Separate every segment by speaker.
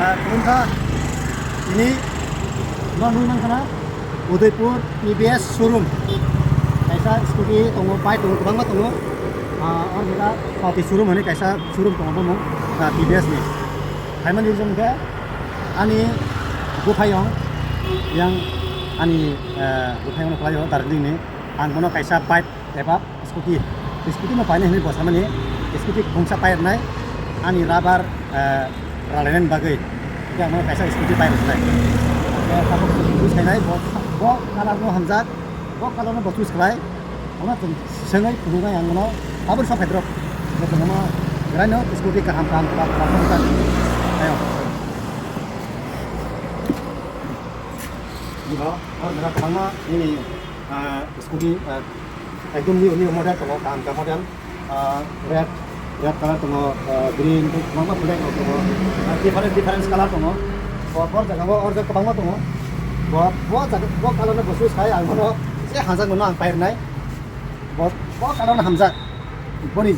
Speaker 1: Kemudian ini non-human kana Udaipur TVS showroom. Kaisa scooty tongo pai tongo kubang tongo. और जगह party showroom होने कैसा showroom tongo mo TVS ni. Haiman yung jong ka ani gufayong yang ani gufayong pelayo Darjeeling ni ang mono kaisa bike eba scooty mo paine ni bosa mani scooty gongsa pair nai ani rubber ralenan bagai yang mono kaisa scooty pair nai ya kamu terus kai nai bo kalar mo hamzat bo kalar mo botus klai ona tung sengai punuga yang mono abur sa pedrop itu mono grano scooty ka ham kan ayo और मेरा कहना ini scooty एकदम new model तो काम का model red color तो green तो मामा black तो different color तो और जगह और जगह कबांग तो वो color ना बसुस खाए आंगो ना से हांसा गुना आंग पायर नहीं वो color ना हमजा बनी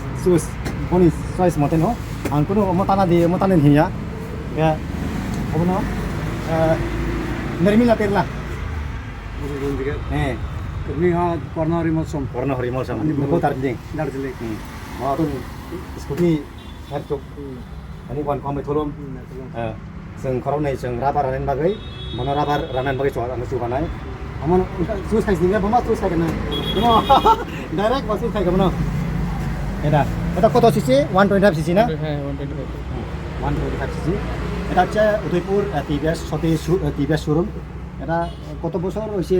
Speaker 1: choice मते नो आंगो ना मताना हिया ya apa no nermi latir lah
Speaker 2: Ini warna remote som.
Speaker 1: warna harimau sama itu Darjeeling mau tuh scooty harcuk ini wan kau metolom seng korau nih seng rabar ranen bagai mana rabar ranen bagai soal anu suka naik aman sus kai sini bawa sus kai kena direct masuk kai kemana এটা কত CC 125 CC না 125 CC এটা হচ্ছে Udaipur TVS TVS showroom এটা কত বছর হইছে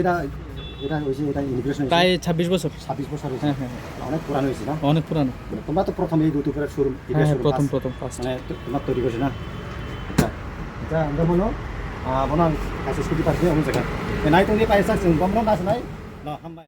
Speaker 1: এটা হইছে এটা ইমিগ্রেশন
Speaker 3: প্রায় 26 বছর
Speaker 1: 26 বছর হইছে
Speaker 3: হ্যাঁ
Speaker 1: অনেক পুরানো হইছে না
Speaker 3: অনেক পুরানো
Speaker 1: তোমরা তো প্রথম এই উদয়পুরের শোরুম TVS শোরুম
Speaker 3: প্রথম ফার্স্ট
Speaker 1: মানে তোমরা তৈরি করছ না এটা আমরা মনো বনা কাছে স্কুটি পারছে অন্য জায়গা নাই তুমি পাইছা গমন না নাই না হামবাই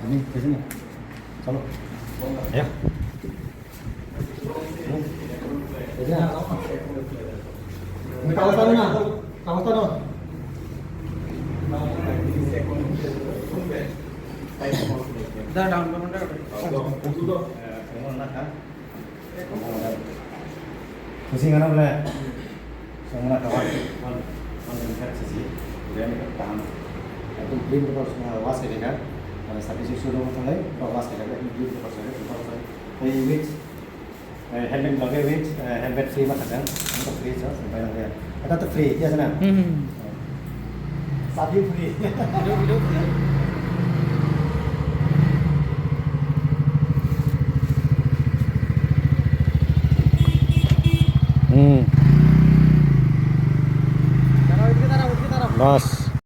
Speaker 1: Ini di sini. Solo. Ayo. Ini kawasan mana? Kawasan mana?
Speaker 3: দা down payment
Speaker 1: Pusing kan boleh. Semua kawan sisi. Kemudian tahan. Itu clean terus was ke kan. Kalau statistik sudah mulai, was ke kan clean terus ada. Ini which helmet lagi which helmet free mah kan. Untuk free saja sampai nanti. Ada tu free ya sana. Sapi free.